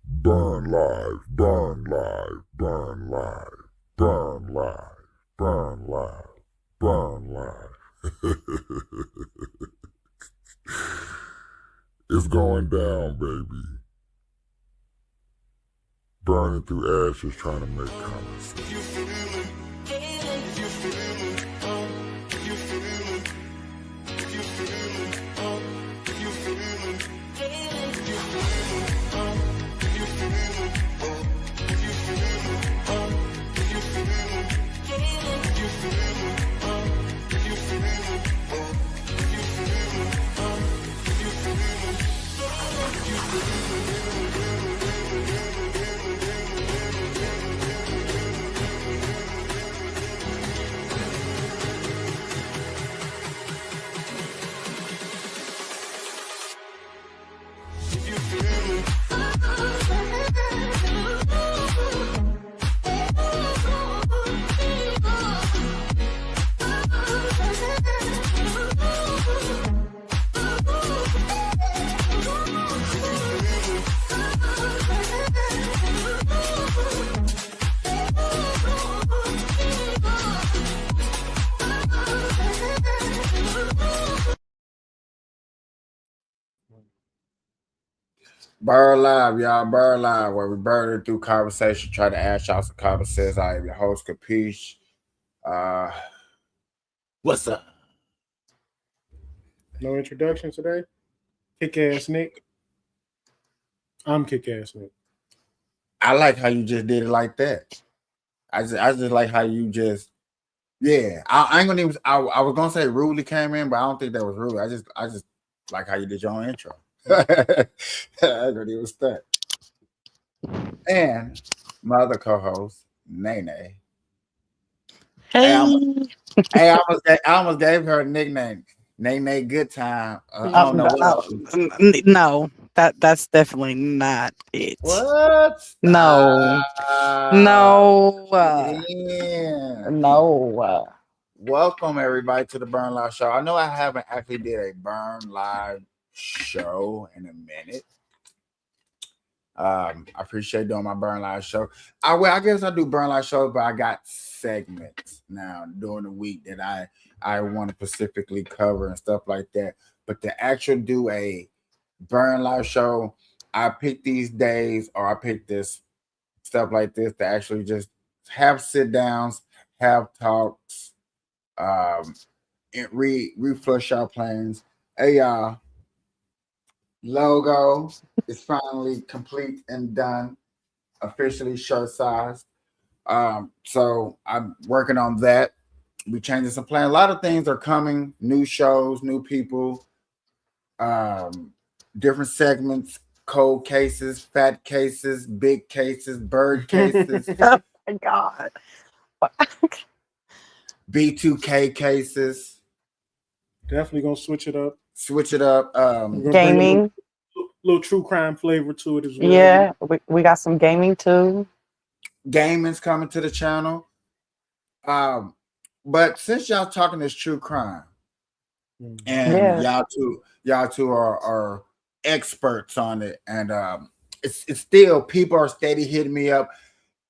Burn live, burn live, burn live, burn live, burn live, burn live. It's going down, baby. Burning through ashes, trying to make common sense. Burnlive, y'all. Burnlive, where we burn it through conversation, try to ask y'all some common sense. I am your host, Capiche. What's up? No introduction today. Kick-ass Nick. I'm Kick-ass Nick. I like how you just did it like that. I just like how you just, yeah. I ain't gonna even. I was gonna say rudely came in, but I don't think that was rude. I just like how you did your own intro. I already was that. And my other co-host, Nene. Hey, I almost gave her a nickname, Nene Good Time. I don't know what else. no, that's definitely not it. What? No, no, Yeah. no. Welcome everybody to the Burn Live Show. I know I haven't actually did a Burn Live show in a minute. I appreciate doing my Burn Live show. I guess I do Burn Live shows, but I got segments now during the week that I want to specifically cover and stuff like that. But to actually do a Burn Live show, I pick these days or I pick this stuff like this to actually just have sit downs, have talks, and reflush our plans. Hey y'all. Logo is finally complete and done, officially shirt size. So I'm working on that. We changing some plans. A lot of things are coming. New shows, new people, different segments, cold cases, fat cases, big cases, bird cases, Oh my god. B2K cases. Definitely gonna switch it up. Switch it up. We're gonna bring a Gaming. little true crime flavor to it as well. Yeah, we got some gaming too. Gaming's coming to the channel. But since y'all talking this true crime, and Yeah. y'all two are experts on it, and it's still people are steady hitting me up.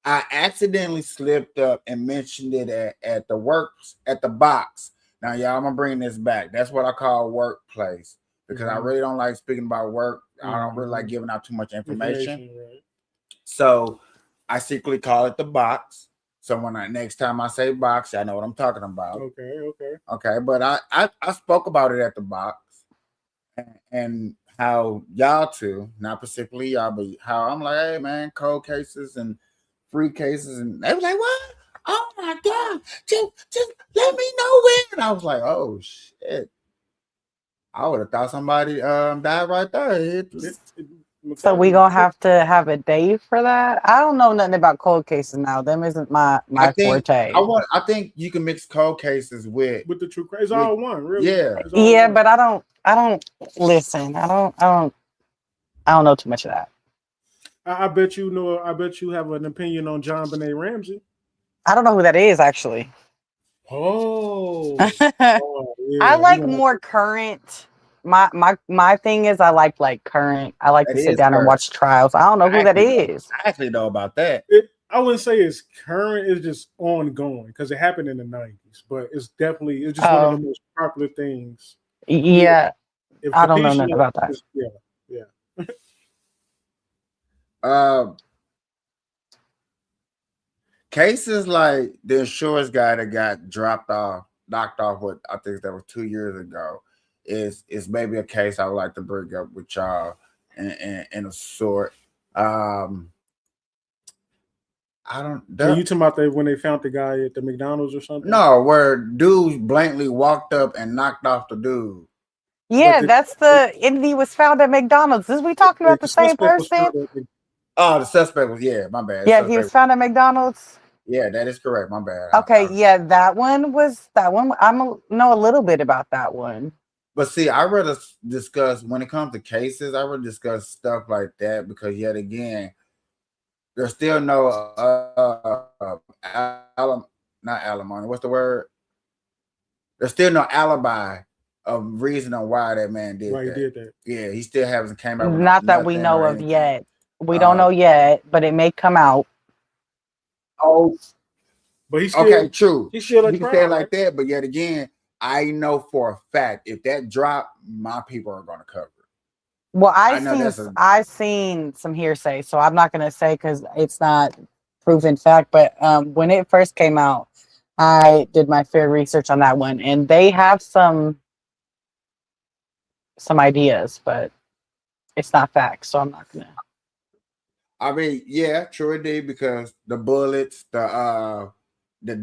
I accidentally slipped up and mentioned it at the box. Now y'all, I'm gonna bring this back. That's what I call workplace because I really don't like speaking about work. I don't really like giving out too much information. Right. So I secretly call it the box. So when next time I say box, I know what I'm talking about. Okay. But I spoke about it at the box and how y'all two, not specifically y'all, but how I'm like, hey man, cold cases and free cases, and they was like, what? Oh my god, just let me know when. And I was like, oh shit. I would have thought somebody died right there. So we gonna have to have a day for that. I don't know nothing about cold cases now. Them isn't my forte. I think you can mix cold cases with the true crime. It's all one, really. Yeah, but I don't listen. I don't know too much of that. I bet you know. I bet you have an opinion on John Benet Ramsey. I don't know who that is actually. Oh, I like more current my thing is I like current. I like It to sit is down and current. watch trials. I don't know who that is. I actually know about that. I wouldn't say it's current. It's just ongoing because it happened in the 90s. But it's just one of the most popular things. Yeah, If I don't know Capisce nothing about that. Yeah. Cases like the insurance guy that got knocked off what I think that was 2 years ago is maybe a case I would like to bring up with y'all in a sort. I don't. So you talking about when they found the guy at the McDonald's or something? No, where dudes blankly walked up and knocked off the dude. Yeah, and he was found at McDonald's. Is we talking about the same person? Oh, the suspect was my bad. Yeah, he was found at McDonald's. Yeah, that is correct. My bad. Okay, that one. Know a little bit about that one. But see, I rather discuss when it comes to cases. I rather discuss stuff like that because yet again, there's still no not alimony. What's the word? There's still no alibi of reason on why that man did that. He did that. Yeah, he still hasn't came out. Not that we know of yet. We don't know yet, but it may come out. Oh, but he's still, okay. True. He's still you can say it like that, but yet again, I know for a fact if that drop, my people are going to cover it. Well, I've seen some hearsay, so I'm not going to say because it's not proven fact. But when it first came out, I did my fair research on that one, and they have some ideas, but it's not facts, so I'm not gonna. I mean, yeah, true indeed, because the bullets, the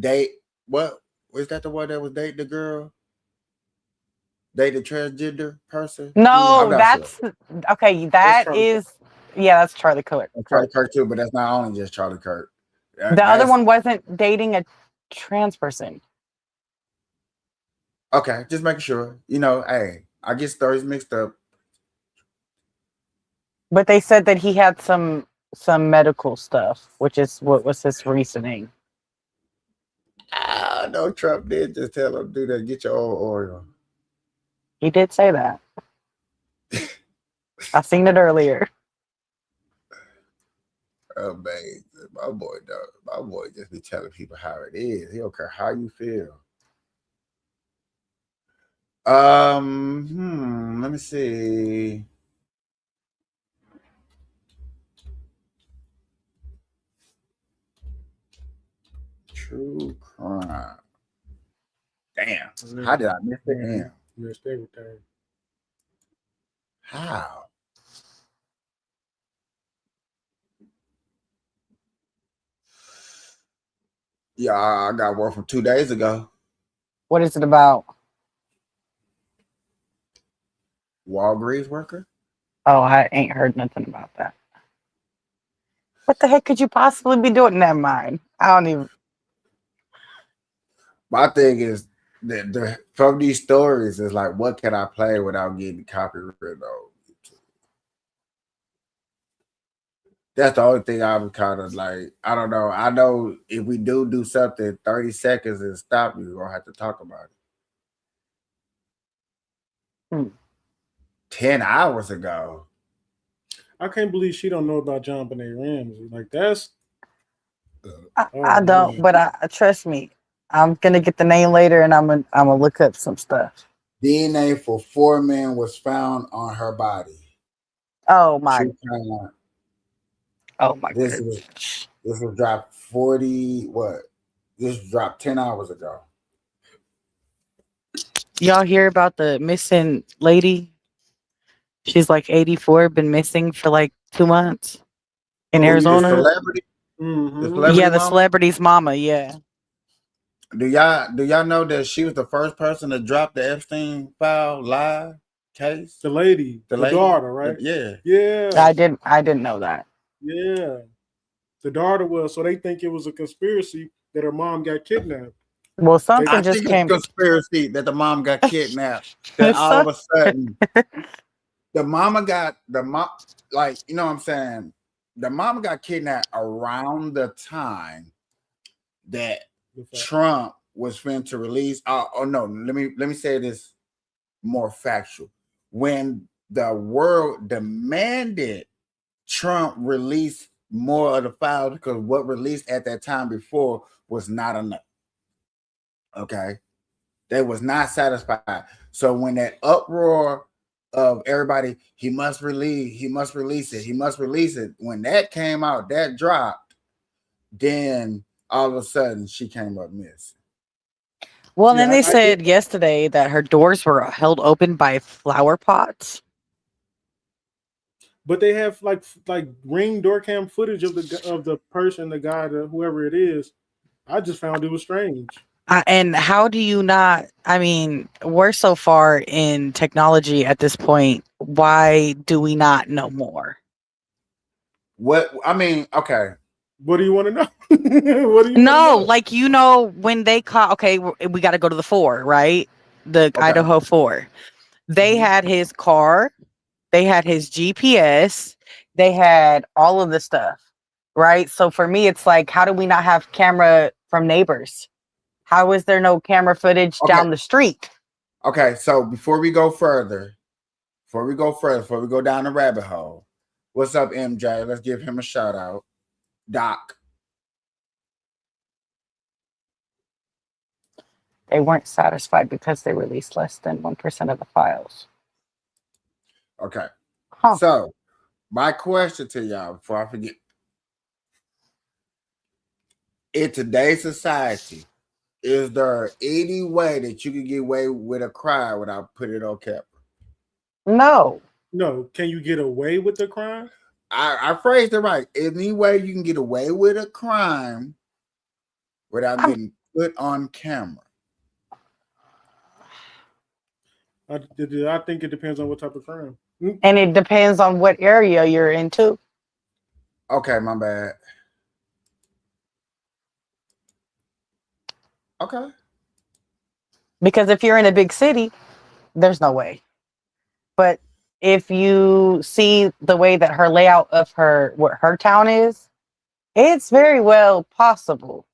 date. What was that? The one that was dating the girl? Date the transgender person? No, that's sure. Okay. That's Charlie Kirk. Charlie Kirk too, but that's not only just Charlie Kirk. The other one wasn't dating a trans person. Okay, just making sure. Hey, I get stories mixed up. But they said that he had some medical stuff, which is what was his reasoning. No, Trump did just tell him do that. Get your own oil. He did say that. I seen it earlier. Amazing. My boy just be telling people how it is. He don't care how you feel. Let me see. True crime. Damn. How did I miss it? Missed everything. How? Yeah, I got one from 2 days ago. What is it about? Walgreens worker? Oh, I ain't heard nothing about that. What the heck could you possibly be doing? Never mind. I don't even. My thing is that from these stories is like, what can I play without getting copyrighted on? That's the only thing I'm kind of like, I don't know. I know if we do something 30 seconds and stop, we're going to have to talk about it. 10 hours ago. I can't believe she don't know about John Benet Ramsey. Like that's. I don't, but trust me. I'm gonna get the name later, and I'm gonna look up some stuff. DNA for 4 men was found on her body. Oh my! Oh my This was dropped 40. What? This dropped 10 hours ago. Y'all hear about the missing lady? She's like 84, been missing for like 2 months in Arizona. The celebrity? Mm-hmm. The celebrity the celebrity's mama. Yeah. Do y'all know that she was the first person to drop the Epstein file live case? The lady, the daughter, right? Yeah. I didn't know that. Yeah, the daughter was. So they think it was a conspiracy that her mom got kidnapped. Well, something just came. Conspiracy that the mom got kidnapped. That all of a sudden, the mama got like, you know what I'm saying? The mama got kidnapped around the time that Trump was fin to release. Oh no, let me say this more factual. when the world demanded Trump release more of the files because what released at that time before was not enough. Okay. They was not satisfied. So when that uproar of everybody, he must release it. When that came out, that dropped, then all of a sudden she came up missing. Well, then they said yesterday that her doors were held open by flower pots. But they have like Ring door cam footage of the person, the guy, whoever it is. I just found it was strange. And how do you not? I mean, we're so far in technology at this point. Why do we not know more? What I mean, okay. What do you want to know? What do you know? Like, you know, when they caught, okay, we got to go to the 4, right? The Idaho 4. They had his car, they had his GPS, they had all of the stuff, right? So for me, it's like, how do we not have camera from neighbors? How is there no camera footage down the street? Okay, so before we go down the rabbit hole, what's up, MJ? Let's give him a shout out. Doc. They weren't satisfied because they released less than 1% of the files. Okay. So my question to y'all before I forget. In today's society, is there any way that you can get away with a crime without putting it on camera? No. No. Can you get away with the crime? I phrased it right. Any way you can get away with a crime without getting put on camera? I think it depends on what type of crime. And it depends on what area you're into. Okay, my bad. Okay. Because if you're in a big city, there's no way. But if you see the way that her layout of what her town is, it's very well possible.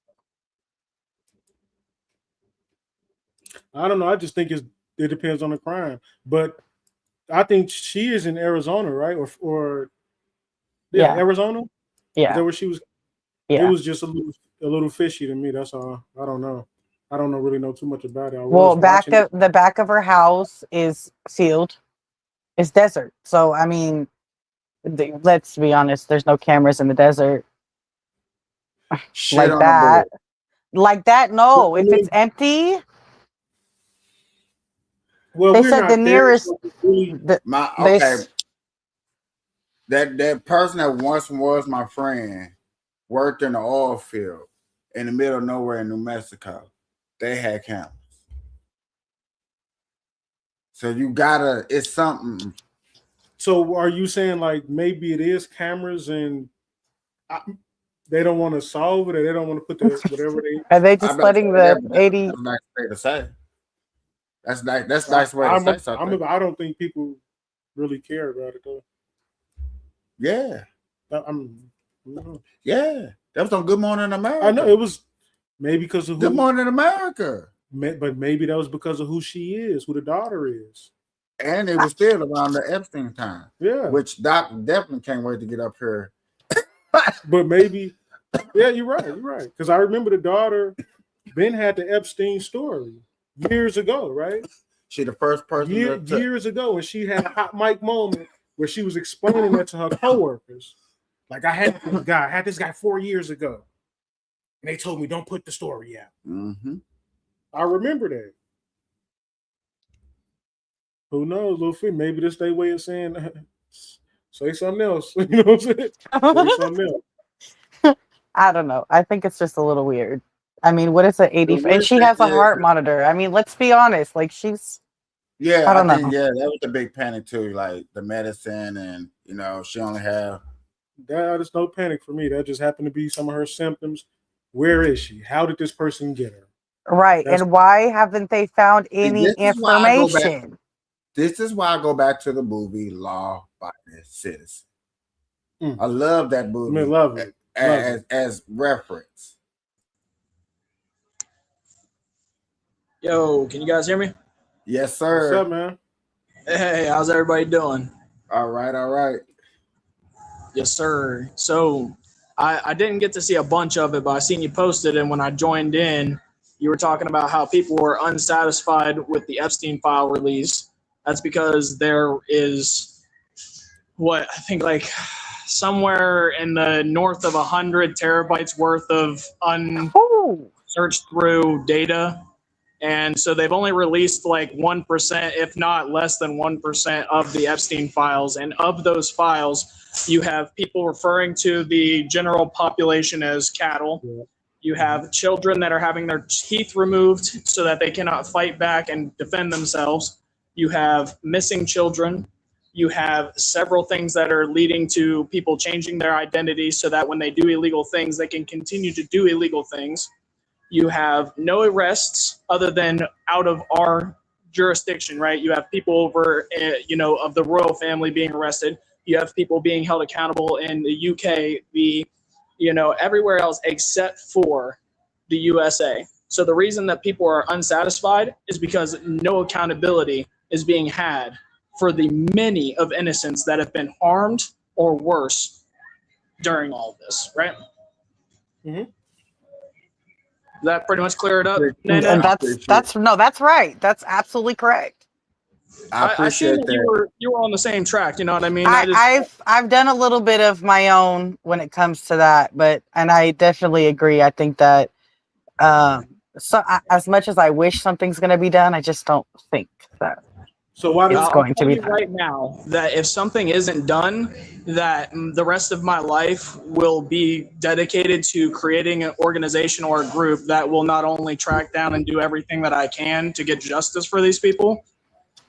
I don't know. I just think it depends on the crime. But I think she is in Arizona, right? Or Arizona? Yeah. Is that where she was? Yeah. It was just a little fishy to me. That's all. I don't know. I don't really know too much about it. Well, the back of her house is sealed. It's desert. So, I mean, let's be honest, there's no cameras in the desert. Like that. Like that, no. If it's empty. Well, they said the nearest. That person that once was my friend worked in the oil field in the middle of nowhere in New Mexico. They had cameras. So you gotta, it's something. So are you saying like maybe it is cameras and they don't want to solve it, or they don't want to put the whatever they are they just letting the 80? That's a nice way to say. That's nice. That's a nice way to say something. I don't think people really care about it though. Yeah. Yeah. That was on Good Morning America. I know it was maybe because of Good Morning America. But maybe that was because of who she is, who the daughter is. And it was still around the Epstein time. Yeah. Which Doc definitely can't wait to get up here. But maybe, yeah, you're right. You're right. Because I remember the daughter, Ben had the Epstein story years ago, right? She the first person years ago, and she had a hot mic moment where she was explaining that to her coworkers. Like, I had this guy 4 years ago, and they told me don't put the story out. Mm-hmm. I remember that. Who knows, little Finn? Maybe this their way of saying, say something else. You know what I'm saying? Say something else. I don't know. I think it's just a little weird. I mean, what is it, 80? And she has a heart monitor. I mean, let's be honest. Like, she's. Yeah, I think, yeah, that was the big panic too. Like the medicine, and she only have. That is no panic for me. That just happened to be some of her symptoms. Where is she? How did this person get her? Right, and why haven't they found any information? This is why I go back to the movie Law Abiding Citizen. I love that movie. I love it. As reference. Yo, can you guys hear me? Yes, sir. What's up, man? Hey, how's everybody doing? All right, all right. Yes, sir. So I didn't get to see a bunch of it, but I seen you posted, and when I joined in, you were talking about how people were unsatisfied with the Epstein file release. That's because there is what I think like somewhere in the north of 100 terabytes worth of unsearched through data. And so they've only released like 1%, if not less than 1% of the Epstein files. And of those files, you have people referring to the general population as cattle. Yeah. You have children that are having their teeth removed so that they cannot fight back and defend themselves. You have missing children. You have several things that are leading to people changing their identity so that when they do illegal things, they can continue to do illegal things. You have no arrests other than out of our jurisdiction, right? You have people over, of the royal family being arrested. You have people being held accountable in the UK, everywhere else except for the USA. So the reason that people are unsatisfied is because no accountability is being had for the many of innocents that have been harmed or worse during all of this, right? Mm-hmm. That pretty much clear it up. That's right. That's absolutely correct. I appreciate that. You were on the same track. You know what I mean? I've done a little bit of my own when it comes to that, and I definitely agree. I think that as much as I wish something's going to be done, I just don't think that. So why it's going to be done right now that if something isn't done, that the rest of my life will be dedicated to creating an organization or a group that will not only track down and do everything that I can to get justice for these people,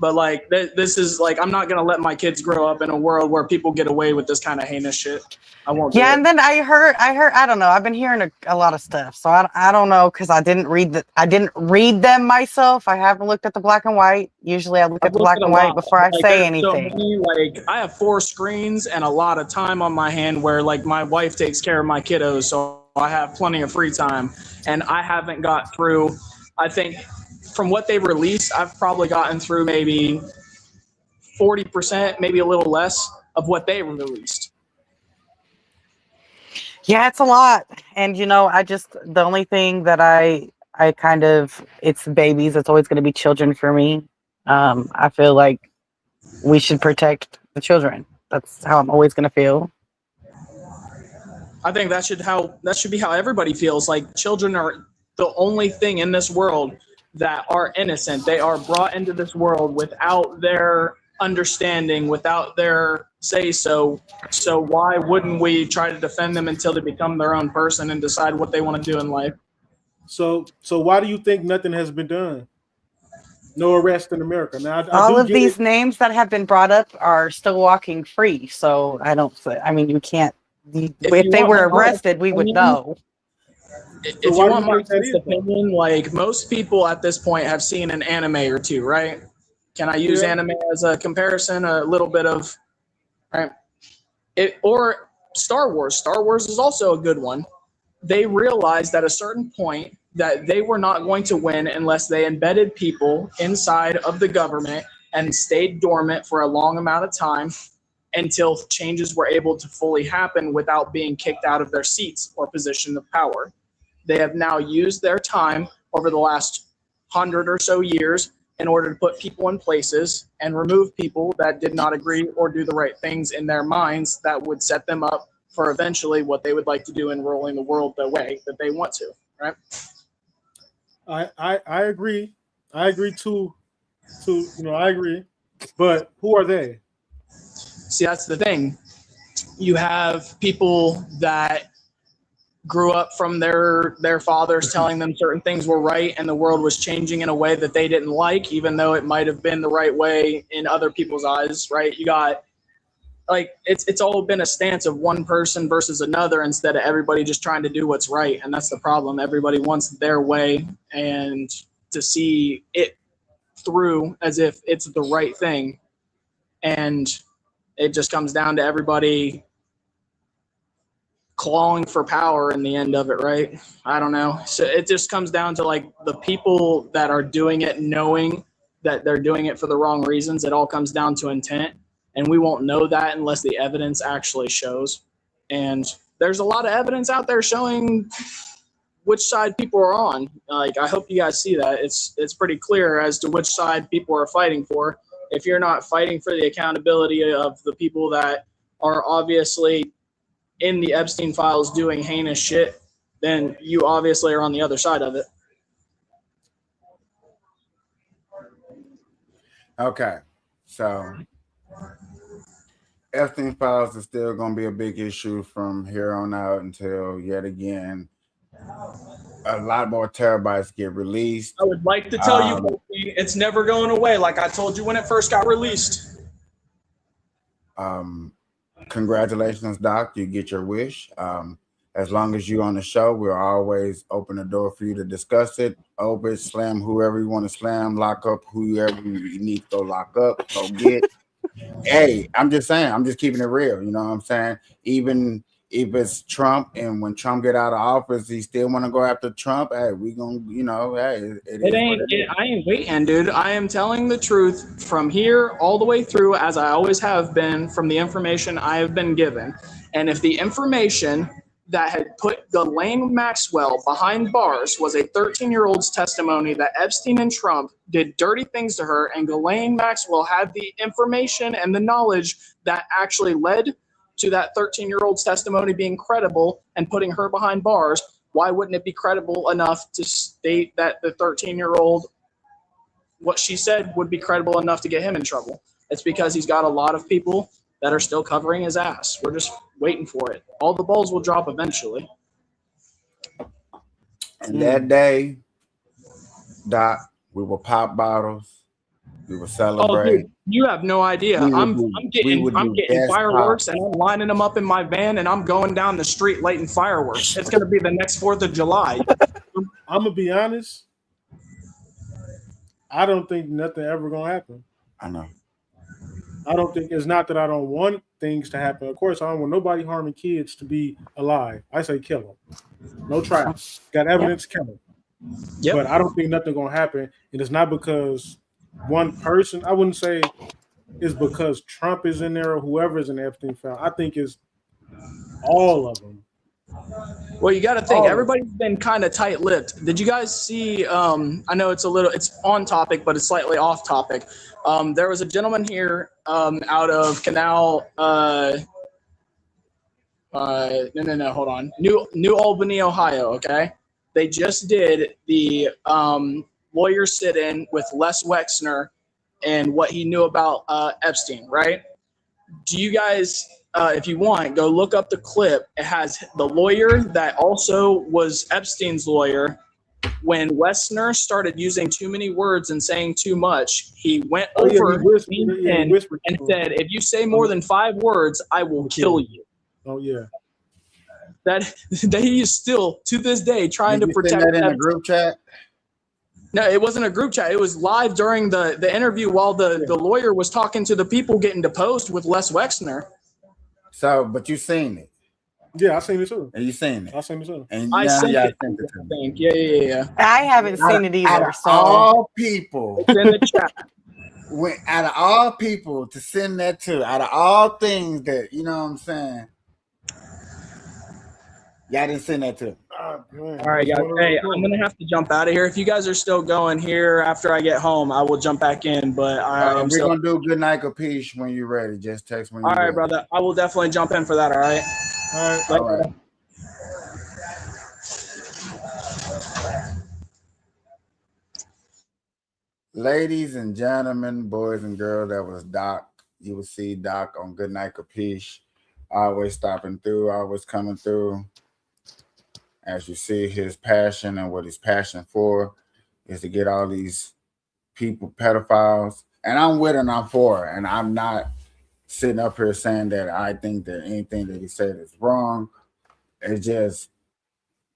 but like this is like I'm not gonna let my kids grow up in a world where people get away with this kind of heinous shit. I won't. Yeah, and then I heard. I don't know. I've been hearing a lot of stuff, so I don't know because I didn't read them myself. I haven't looked at the black and white. Usually, I look at the black and white before I say anything. So many, like I have 4 screens and a lot of time on my hand where like my wife takes care of my kiddos, so I have plenty of free time, and I haven't got through. I think from what they've released, I've probably gotten through maybe 40%, maybe a little less of what they released. Yeah, it's a lot. And, the only thing that I kind of, it's babies. It's always going to be children for me. I feel like we should protect the children. That's how I'm always going to feel. I think that should be how everybody feels. Like children are the only thing in this world that are innocent. They are brought into this world without their understanding, without their say so. So why wouldn't we try to defend them until they become their own person and decide what they want to do in life? So why do you think nothing has been done? No arrest in America. Now, all of these names that have been brought up are still walking free. So you can't. If they were arrested, we would know. If you want my opinion, like most people at this point have seen an anime or two, right? Can I use anime as a comparison? A little bit of, right? Or Star Wars. Star Wars is also a good one. They realized at a certain point that they were not going to win unless they embedded people inside of the government and stayed dormant for a long amount of time until changes were able to fully happen without being kicked out of their seats or position of power. They have now used their time over the last 100 or so years in order to put people in places and remove people that did not agree or do the right things in their minds that would set them up for eventually what they would like to do in ruling the world the way that they want to, right? I agree. I agree too. I agree. But who are they? See, that's the thing. You have people that grew up from their fathers telling them certain things were right and the world was changing in a way that they didn't like, even though it might have been the right way in other people's eyes, right? You got like it's all been a stance of one person versus another instead of everybody just trying to do what's right. And that's the problem. Everybody wants their way and to see it through as if it's the right thing. And it just comes down to everybody clawing for power in the end of it, right? I don't know. So it just comes down to like the people that are doing it knowing that they're doing it for the wrong reasons. It all comes down to intent, and we won't know that unless the evidence actually shows. And there's a lot of evidence out there showing which side people are on. Like, I hope you guys see that. It's pretty clear as to which side people are fighting for. If you're not fighting for the accountability of the people that are obviously in the Epstein files doing heinous shit, then you obviously are on the other side of it. Okay, so Epstein files is still going to be a big issue from here on out until yet again a lot more terabytes get released. I would like to tell you it's never going away, like I told you when it first got released. Congratulations, Doc. You get your wish. As long as you're on the show, we'll always open the door for you to discuss it. Open, slam whoever you want to slam, lock up whoever you need to go lock up, go get. Hey, I'm just saying, I'm just keeping it real. You know what I'm saying? Even if it's Trump, and when Trump get out of office, he still want to go after Trump. Hey, we gonna, you know, hey, I ain't waiting, dude. I am telling the truth from here all the way through, as I always have been, from the information I have been given. And if the information that had put Ghislaine Maxwell behind bars was a 13-year-old's testimony that Epstein and Trump did dirty things to her, and Ghislaine Maxwell had the information and the knowledge that actually led to that 13-year-old's testimony being credible and putting her behind bars, why wouldn't it be credible enough to state that the 13-year-old, what she said would be credible enough to get him in trouble? It's because he's got a lot of people that are still covering his ass. We're just waiting for it. All the balls will drop eventually. And that day, Doc, we will pop bottles. We will celebrate. Oh, dude, you have no idea. I'm getting fireworks and I'm lining them up in my van and I'm going down the street lighting fireworks. It's going to be the next 4th of July. I'm going to be honest. I don't think nothing ever going to happen. I know. I don't think, it's not that I don't want things to happen. Of course, I don't want nobody harming kids to be alive. I say kill them. No trial. Got evidence, kill them. Yep. But I don't think nothing going to happen. And it's not because one person, I wouldn't say it's because Trump is in there or whoever's in the Epstein file. I think it's all of them. Well, you got to think, everybody's been kind of tight-lipped. Did you guys see, I know it's on topic, but it's slightly off topic. There was a gentleman here out of Canal, hold on. New Albany, Ohio, okay? They just did the lawyer sit-in with Les Wexner and what he knew about Epstein, right? Do you guys, if you want, go look up the clip. It has the lawyer that also was Epstein's lawyer. When Wexner started using too many words and saying too much, he went over and said, if you say more than 5 words, I will kill you. Oh, yeah. That he is still, to this day, trying to protect that in a group chat? No, it wasn't a group chat. It was live during the interview while the lawyer was talking to the people getting deposed with Les Wexner. So, but you seen it? Yeah, I seen it too. And you seen it? I seen it too. And I sent it to me. Yeah. I haven't seen it either. Out of all people, it's in the chat. Out of all people to send that to, out of all things that, you know what I'm saying, y'all didn't send that to. All right, guys. Hey, I'm gonna have to jump out of here. If you guys are still going here after I get home, I will jump back in. But we're gonna do good night capiche when you're ready. Just text when you're ready. All right, brother. I will definitely jump in for that. All right. All right. Ladies and gentlemen, boys and girls, that was Doc. You will see Doc on Good Night Capiche. Always stopping through, always coming through. As you see, his passion and what he's passionate for is to get all these people, pedophiles. And I'm with and I'm for it. And I'm not sitting up here saying that I think that anything that he said is wrong. It's just,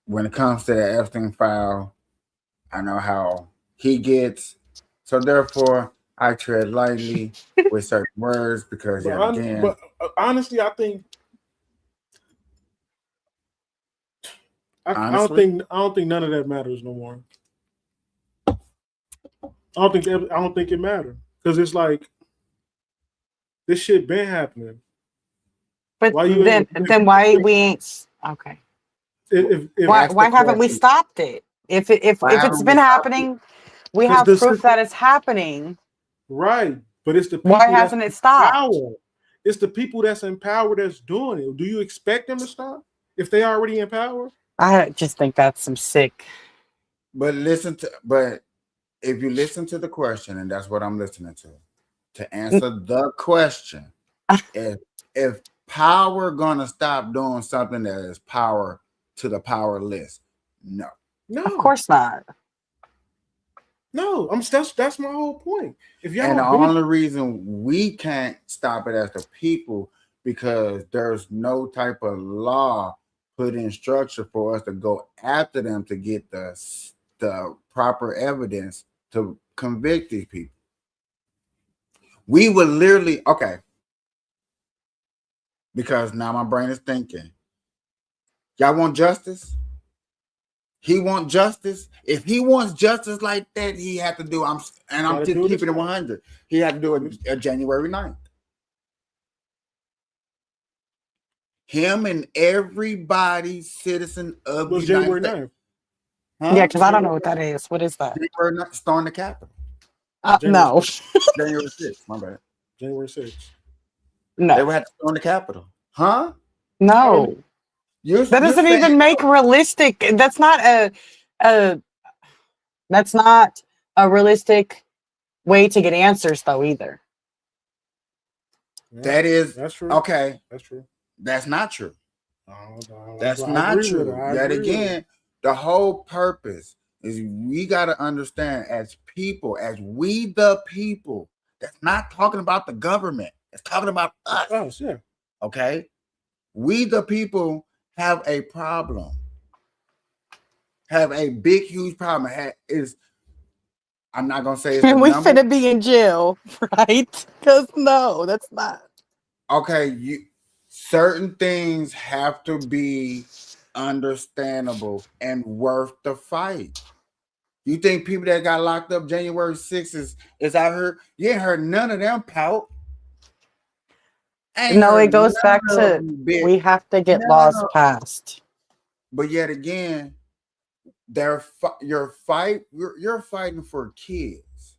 when it comes to the Epstein file, I know how he gets. So therefore, I tread lightly with certain words because, but honestly, I think I don't think none of that matters no more. I don't think it matters because it's like this shit been happening. But then why we ain't okay? Why haven't we stopped it? If it's been happening, we have proof that it's happening. Right, but it's the people why hasn't it stopped? Power. It's the people that's in power that's doing it. Do you expect them to stop if they already in power? I just think that's some sick. But if you listen to the question, and that's what I'm listening to answer the question, if power gonna stop doing something that is power to the powerless, no, of course not. No, that's my whole point. If y'all and the only reason we can't stop it as the people because there's no type of law put in structure for us to go after them to get the proper evidence to convict these people. We would literally because now my brain is thinking. Y'all want justice? He wants justice. If he wants justice like that, he had to do. I'm just keeping it 100. He had to do it January 9th. Him and everybody citizen of the January 9th. Huh? Yeah, because I don't know what that is. What is that? January 9th, storm the Capitol. No. January 6th. My bad. January 6th. No. They would have to storm the Capitol. Huh? No. That doesn't even make realistic. That's not a realistic way to get answers though either. Yeah, that's true. Okay. That's true. That's not true. No, that's not true. Yet again, the whole purpose is we got to understand as people, as we the people, that's not talking about the government. It's talking about us. Us, yeah. Okay? We the people have a problem. Have a big, huge problem. I'm not gonna say it's we finna be in jail, right? Because no, that's not. Okay, certain things have to be understandable and worth the fight. You think people that got locked up January 6th is out here? You ain't heard none of them pout. No, it goes back to we have to get laws passed. But yet again, you're fighting for kids,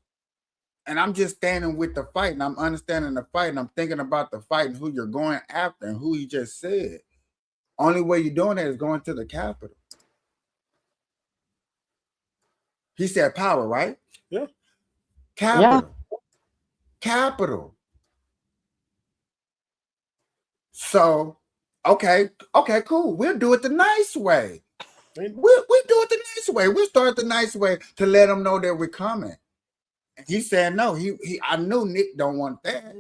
and I'm just standing with the fight, and I'm understanding the fight, and I'm thinking about the fight and who you're going after and who he just said. Only way you're doing that is going to the Capitol. He said power, right? Yeah. Capital. Yeah. Capital. So, okay, cool. We'll do it the nice way. We do it the nice way. We'll start the nice way to let them know that we're coming. And he said no. I knew Nick don't want that.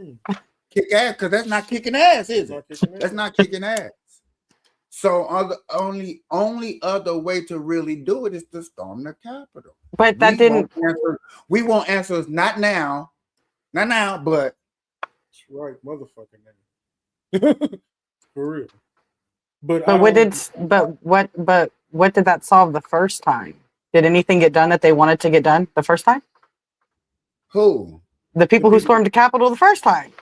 Kick ass, because that's not kicking ass, is it? That's not kicking ass. So only other way to really do it is to storm the Capitol. But that we won't answer not now, but that's right, motherfucking name. For real. But what did that solve the first time? Did anything get done that they wanted to get done the first time? Who? The people who stormed the Capitol the first time.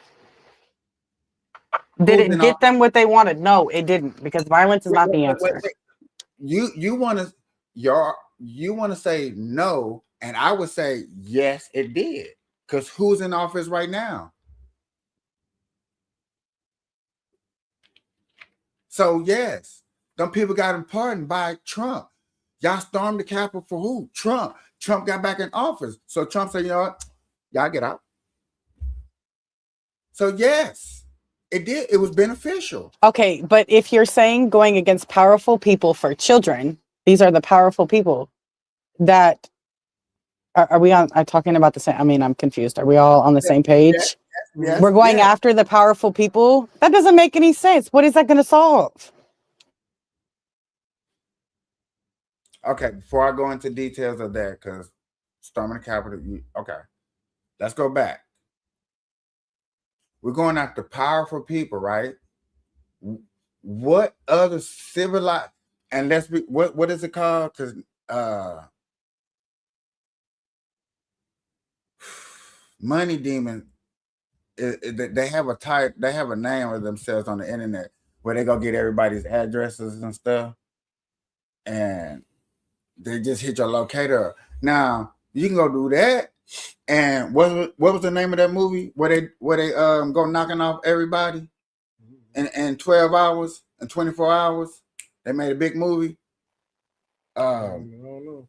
Did it get them what they wanted? No, it didn't, because violence is not the answer. You want to say no, and I would say yes, it did. Because who's in office right now? So yes, them people got pardoned by Trump. Y'all stormed the Capitol for who? Trump. Trump got back in office. So Trump said, you know what? Y'all get out. So yes, it did. It was beneficial. Okay, but if you're saying going against powerful people for children, these are the powerful people that are we on? I'm talking about the same. I mean, I'm confused. Are we all on the same page? Yes, we're going after the powerful people. That doesn't make any sense. What is that going to solve? Okay, before I go into details of that, because storming the Capitol, okay, let's go back. We're going after powerful people, right? What other civilized, and let's be, what is it called? Because Money Demon, they have a type, they have a name of themselves on the internet where they go get everybody's addresses and stuff, and they just hit your locator. Now you can go do that. And what was the name of that movie where they go knocking off everybody in 12 hours and 24 hours? They made a big movie. I don't know.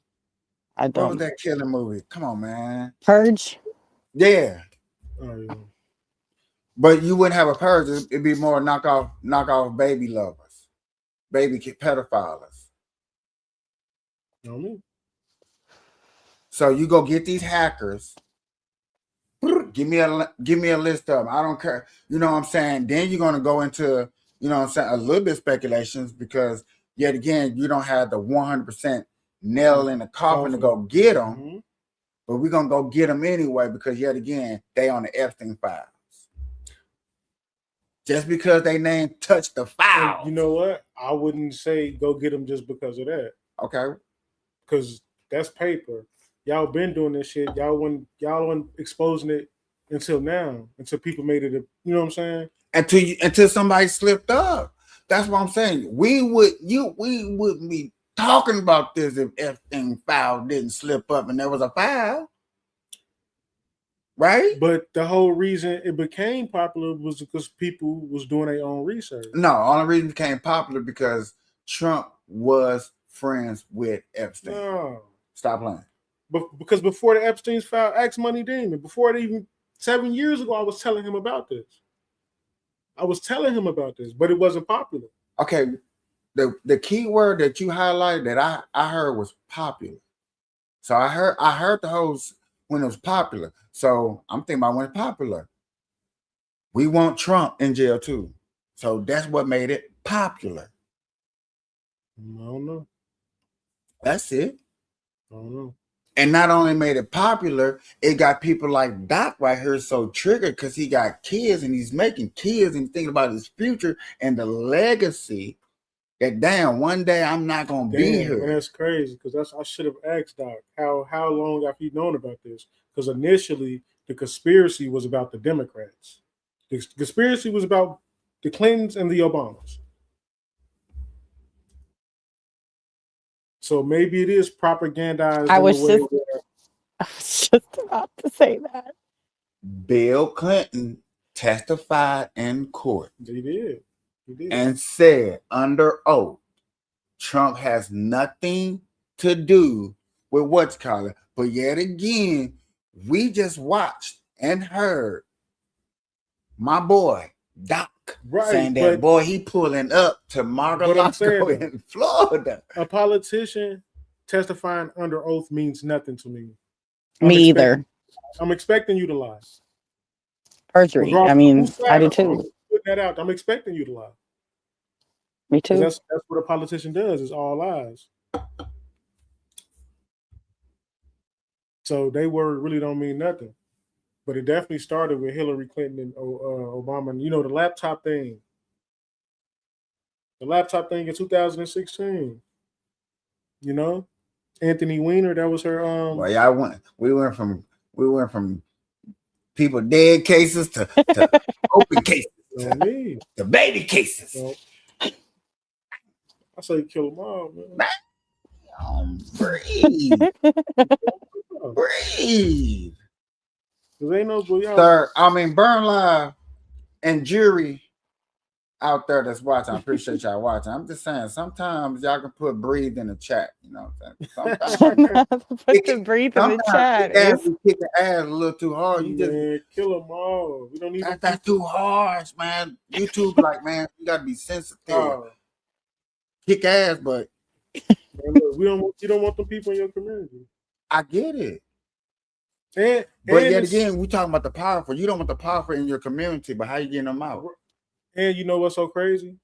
I don't. What was that killing movie? Come on, man. Purge. Yeah. Oh yeah. But you wouldn't have a purge. It'd be more knock off baby lovers, baby pedophiles. Know me. So you go get these hackers. Give me a list of them. I don't care. You know what I'm saying? Then you're gonna go into, you know what I'm saying, a little bit of speculations, because yet again, you don't have the 100% nail in the coffin to go get them. Mm-hmm. But we're gonna go get them anyway, because yet again, they on the Epstein files. Just because they name touched the file. You know what? I wouldn't say go get them just because of that. Okay. Because that's paper. Y'all been doing this shit. Y'all weren't exposing it until now, until people made it. You know what I'm saying? Until somebody slipped up. That's what I'm saying. We wouldn't be talking about this if Epstein file didn't slip up and there was a file, right? But the whole reason it became popular was because people was doing their own research. No, only reason it became popular because Trump was friends with Epstein. No. Stop playing. But because before the Epstein's file, ask Money Demon. Before it even 7 years ago, I was telling him about this. But it wasn't popular. Okay, the key word that you highlighted that I heard was popular. So I heard the whole when it was popular. So I'm thinking about when it's popular. We want Trump in jail too. So that's what made it popular. I don't know. That's it. I don't know. And not only made it popular, it got people like Doc right here so triggered because he got kids and he's making kids and thinking about his future and the legacy that, damn, one day I'm not going to be here. And that's crazy, because I should have asked Doc, how long have you known about this? Because initially the conspiracy was about the Democrats. The conspiracy was about the Clintons and the Obamas. So maybe it is propagandized. I was just about to say that. Bill Clinton testified in court. He did. And said under oath, Trump has nothing to do with what's called it. But yet again, we just watched and heard my boy Doc saying that boy he pulling up to Mar-a-Lago in Florida. A politician testifying under oath means nothing to me. Me either. I'm expecting you to lie. Perjury. I mean, I do too. Put that out. I'm expecting you to lie. Me too. That's what a politician does. Is all lies. So they word really don't mean nothing. But it definitely started with Hillary Clinton and Obama. You know, the laptop thing. The laptop thing in 2016. You know, Anthony Weiner. That was her. Well, yeah, we went from people dead cases to open cases. The baby cases. I say kill them all, man. Breathe. Breathe. Ain't no Sir, I mean, Burnlive and jury out there that's watching. I appreciate y'all watching. I'm just saying, sometimes y'all can put breathe in the chat. You know what I'm saying? Put the breathe in the chat. You kick the ass a little too hard. You just kill them all. We don't need that's too harsh, man. YouTube, like, man, you gotta be sensitive. Kick ass, but man, look, you don't want them people in your community. I get it. But yet again, we talking about the powerful. You don't want the powerful in your community, but how you getting them out? And you know what's so crazy?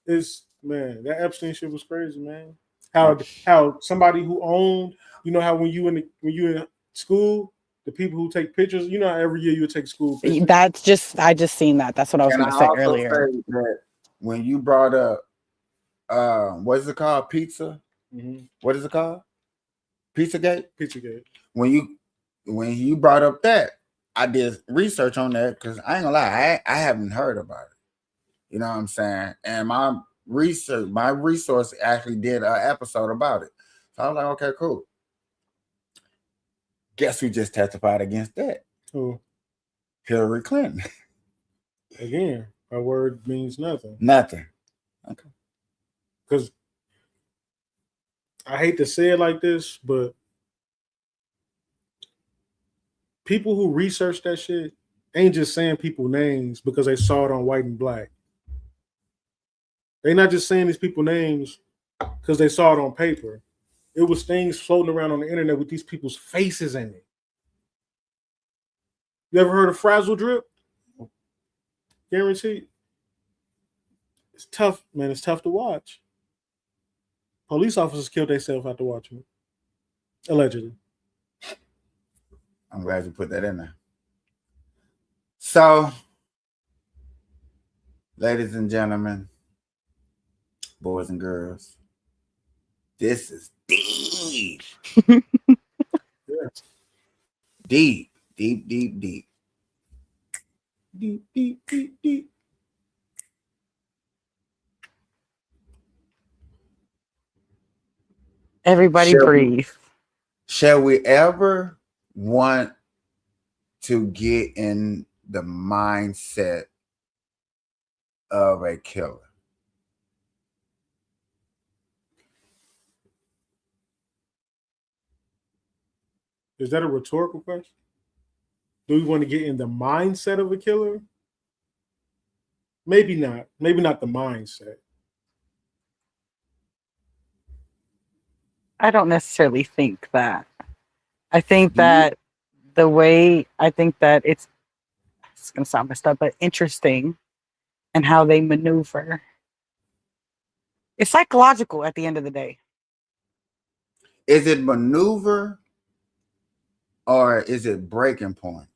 Is, man, that Epstein shit was crazy, man. How somebody who owned, you know how when you in school, the people who take pictures, you know how every year you take school pictures. I just seen that. That's what I was going to say earlier. Say that when you brought up what is it called? Pizza? Mm-hmm. What is it called? Pizzagate? Pizzagate. When when you brought up that, I did research on that because I ain't gonna lie, I haven't heard about it. You know what I'm saying? And my resource actually did an episode about it. So I was like, okay, cool. Guess who just testified against that? Who? Hillary Clinton. Again, her word means nothing. Nothing. Okay. Because I hate to say it like this, but people who research that shit ain't just saying people names because they saw it on White and Black. They're not just saying these people names because they saw it on paper. It was things floating around on the internet with these people's faces in it. You ever heard of Frazzle Drip? Guaranteed. It's tough, man. It's tough to watch. Police officers killed themselves after watching it. Allegedly. I'm glad you put that in there. So, ladies and gentlemen, boys and girls, this is deep. Yeah. Deep, deep, deep, deep. Deep, deep, deep, deep. Everybody breathe. Shall we ever want to get in the mindset of a killer? Is that a rhetorical question? Do we want to get in the mindset of a killer? Maybe not. Maybe not the mindset. I don't necessarily think that. I think that the way it's gonna sound messed up, but interesting and how they maneuver. It's psychological at the end of the day. Is it maneuver or is it breaking points?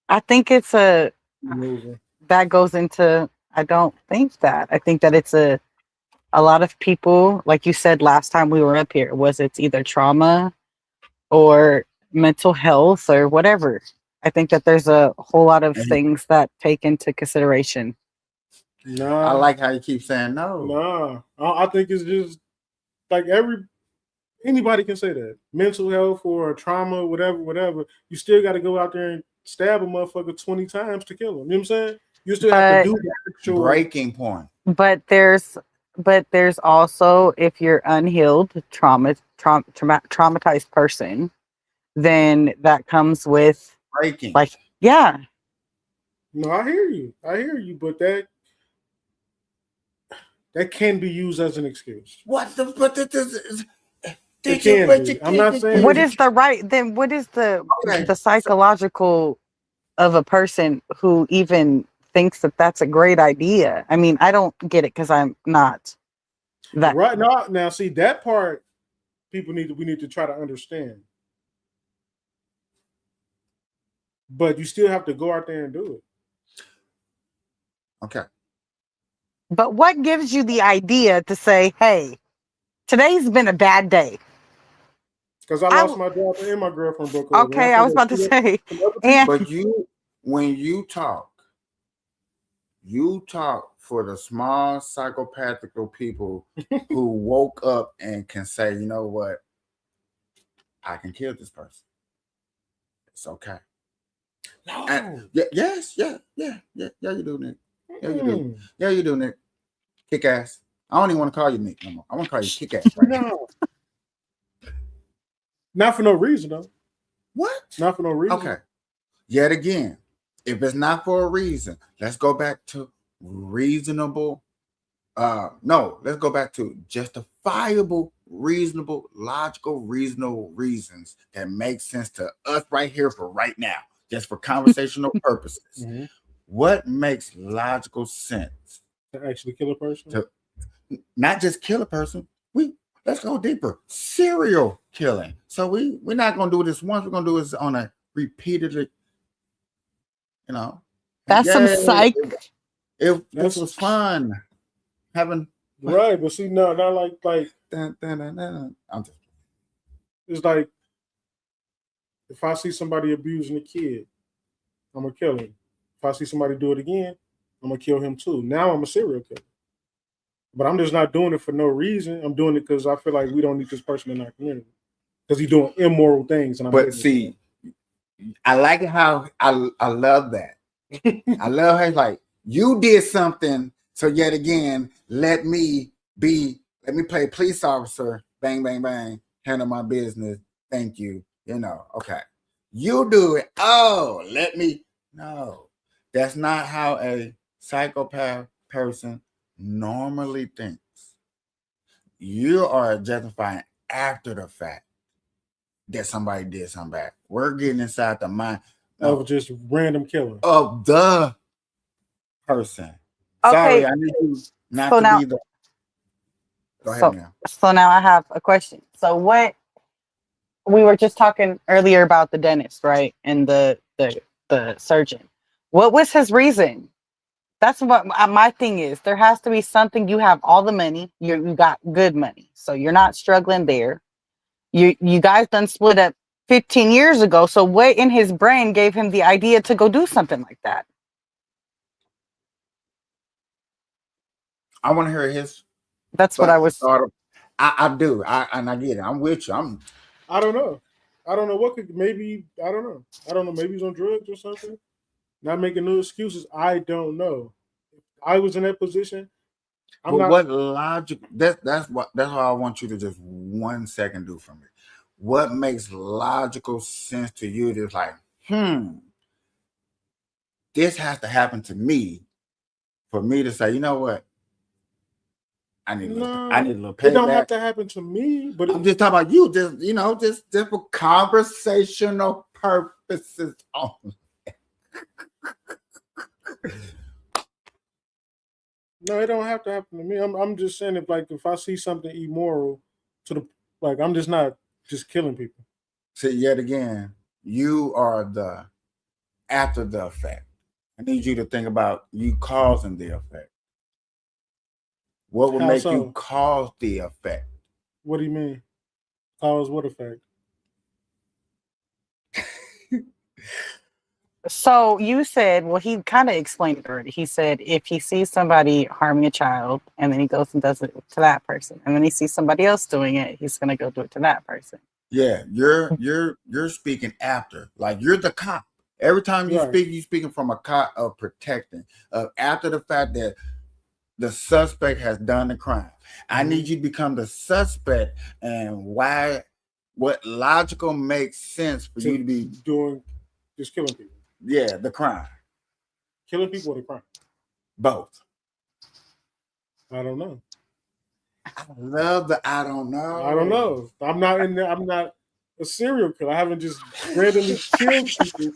I think it's Maneuver. that goes into, I don't think that. I think that it's a lot of people, like you said last time we were up here, it's either trauma or mental health or whatever. I think that there's a whole lot of things that take into consideration. Nah. I like how you keep saying no. Nah. I think it's just like anybody can say that. Mental health or trauma, whatever. You still got to go out there and stab a motherfucker 20 times to kill him. You know what I'm saying? You still have to do the actual breaking point. But there's also, if you're unhealed, traumatized person, then that comes with breaking. Like, yeah. No, I hear you, but that can be used as an excuse. What the? But it can be. I'm not saying. What is the right? Then what is the psychological of a person who even thinks that that's a great idea? I mean, I don't get it because I'm not that right now. See that part, we need to try to understand. But you still have to go out there and do it. Okay. But what gives you the idea to say, "Hey, today's been a bad day"? Because I lost my job and my girlfriend broke up. Okay, I was about to say. But when you talk for the small psychopathical people who woke up and can say, you know what, I can kill this person. It's okay. No. And, yes, you do, Nick. Yeah, you do, Nick. Kick ass. I don't even want to call you Nick no more. I want to call you kick ass. Right no. Not for no reason, though. What? Not for no reason. Okay. Yet again, if it's not for a reason, let's go back to reasonable. Let's go back to justifiable, reasonable, logical, reasonable reasons that make sense to us right here for right now, just for conversational purposes. Mm-hmm. What makes logical sense? To actually kill a person? To not just kill a person. Let's go deeper. Serial killing. So we're not gonna do this once. We're gonna do this on a repeatedly. You know, that's some psych. If this was fun, having right, but see, no, not like I'm just. It's like If I see somebody abusing a kid, I'm gonna kill him. If I see somebody do it again, I'm gonna kill him too. Now I'm a serial killer. But I'm just not doing it for no reason. I'm doing it because I feel like we don't need this person in our community because he's doing immoral things. And but see, I like how I love that. I love how like you did something. So yet again, let me play police officer. Bang, bang, bang. Handle my business. Thank you. You know, okay. You do it. Oh, let me. No, that's not how a psychopath person normally thinks. You are justifying after the fact that somebody did something bad. We're getting inside the mind of just random killing of the person. Okay. Sorry, I need you not so to now, be the. Go ahead now. So now I have a question. So what we were just talking earlier about the dentist, right? And the surgeon. What was his reason? That's what my thing is. There has to be something. You have all the money. You got good money, so you're not struggling there. You guys done split up 15 years ago. So what in his brain gave him the idea to go do something like that? I want to hear his. That's what I was. I do. I get it. I'm with you. I don't know. What could maybe. I don't know. Maybe he's on drugs or something. Not making no excuses. I don't know. If I was in that position. What logic? That's what I want you to just 1 second do for me. What makes logical sense to you? That's like, this has to happen to me for me to say, you know what? I need a little payback. It don't have to happen to me, but I'm just talking about you. Just for conversational purposes only. No, it don't have to happen to me. I'm just saying if I see something immoral I'm just not just killing people. See, yet again, you are the after the effect. I need you to think about you causing the effect. What would make you cause the effect? What do you mean? Cause what effect? So you said, well, he kind of explained it already. He said if he sees somebody harming a child and then he goes and does it to that person, and then he sees somebody else doing it, he's gonna go do it to that person. Yeah, you're speaking after, like you're the cop. Every time you speak, you're speaking from a cop of protecting, after the fact that the suspect has done the crime. I need you to become the suspect, and what logical makes sense for you to be doing, just killing people. Yeah, the crime. Killing people or the crime? Both. I don't know. I love the I don't know. I don't know. I'm not a serial killer. I haven't just randomly killed people.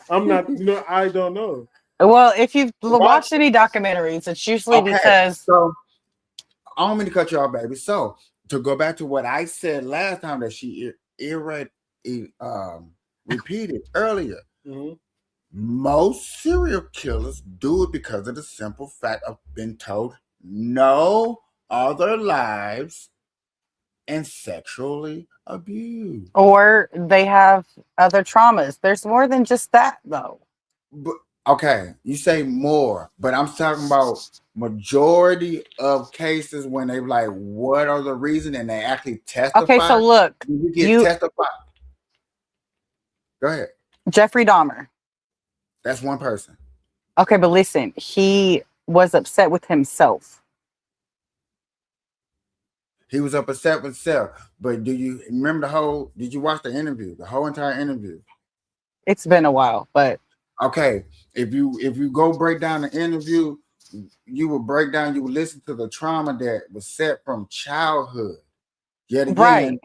I'm not, I don't know. Well, if you've watched any documentaries, it's usually because. So, I don't mean to cut you off, baby. So, to go back to what I said last time that she repeated earlier, most serial killers do it because of the simple fact of being told no other lives and sexually abused. Or they have other traumas. There's more than just that, though. But, okay, you say more, but I'm talking about majority of cases when they like, what are the reasons, and they actually testify. Okay, so look, you testify. Go ahead. Jeffrey Dahmer. That's one person. Okay, but listen, he was upset with himself. He was upset with himself. But do you remember did you watch the interview, the whole entire interview? It's been a while, but. Okay, if you go break down the interview, you will listen to the trauma that was set from childhood. Yet again,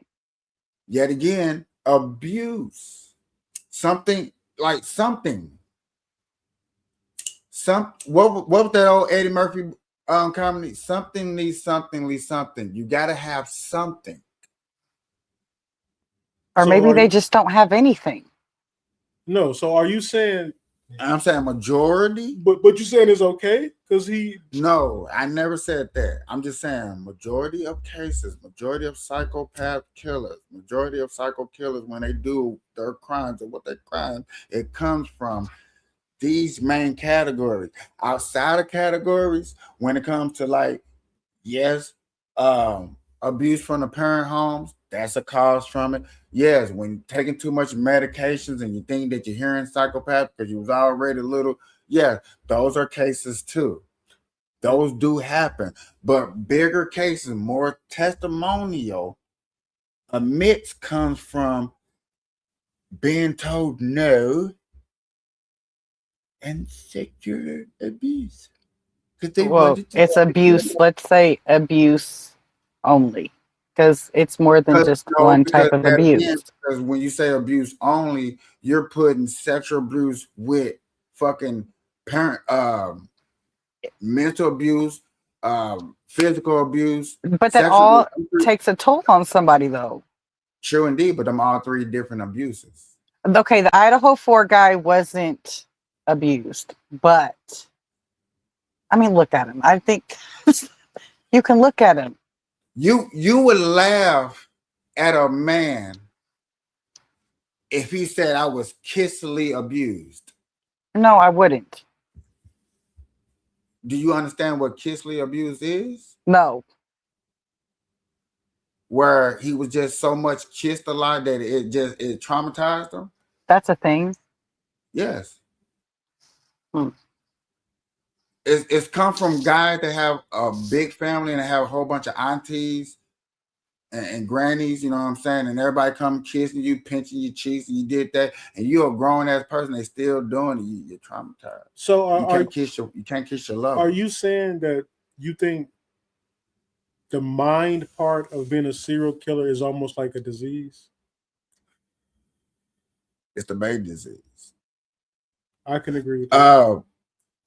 abuse. What was that old Eddie Murphy comedy? Something needs something. You gotta have something. Or maybe they just don't have anything. No, so are you saying I'm saying majority. But you saying it's okay because he? No, I never said that. I'm just saying majority of cases, majority of psychopath killers, majority of psycho killers when they do their crimes and what they crime, it comes from these main categories. Outside of categories, when it comes to like, yes, abuse from the parent homes, that's a cause from it. Yes, when taking too much medications and you think that you're hearing psychopath because you was already little, yeah, those are cases too. Those do happen. But bigger cases, more testimonial, admits comes from being told no and sexual abuse. Well, it's abuse. Let's say abuse only, because it's more than just one type of abuse. Because when you say abuse only, you're putting sexual abuse with fucking parent, mental abuse, physical abuse. But that all takes a toll on somebody, though. True indeed, but them all three different abuses. Okay, the Idaho 4 guy wasn't abused, but I mean, look at him. I think you can look at him. You would laugh at a man if he said I was kissily abused. No, I wouldn't. Do you understand what kissily abuse is? No. Where he was just so much kissed a lot that it traumatized him? That's a thing. Yes. It's come from guys that have a big family and they have a whole bunch of aunties and grannies, you know what I'm saying? And everybody come kissing you, pinching your cheeks, and you did that, and you're a grown ass person, they still doing it, you're traumatized. So you can't kiss your lover. Are you saying that you think the mind part of being a serial killer is almost like a disease? It's the main disease. I can agree with that.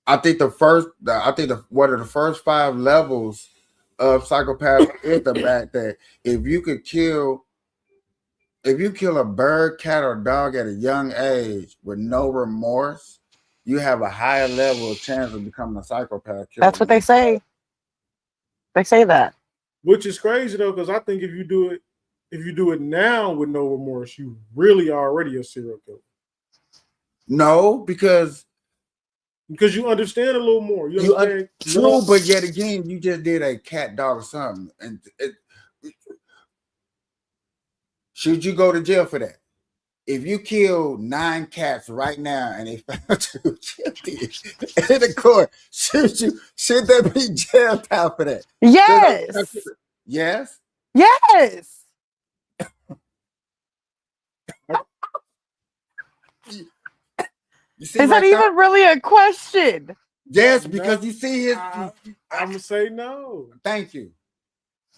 I think one of the first 5 levels of psychopath is the fact that if you kill a bird, cat, or dog at a young age with no remorse, you have a higher level of chance of becoming a psychopath killer. That's what they say. They say that. Which is crazy though, because I think if you do it now with no remorse, you really are already a serial killer. No, because you understand a little more. You understand true, but yet again, you just did a cat, dog, or something. And should you go to jail for that? If you kill 9 cats right now and they found you in the court, should there be jail time for that? Yes. Yes. Yes. Is that even really a question? Yes, because you see his. I'm gonna say no. Thank you.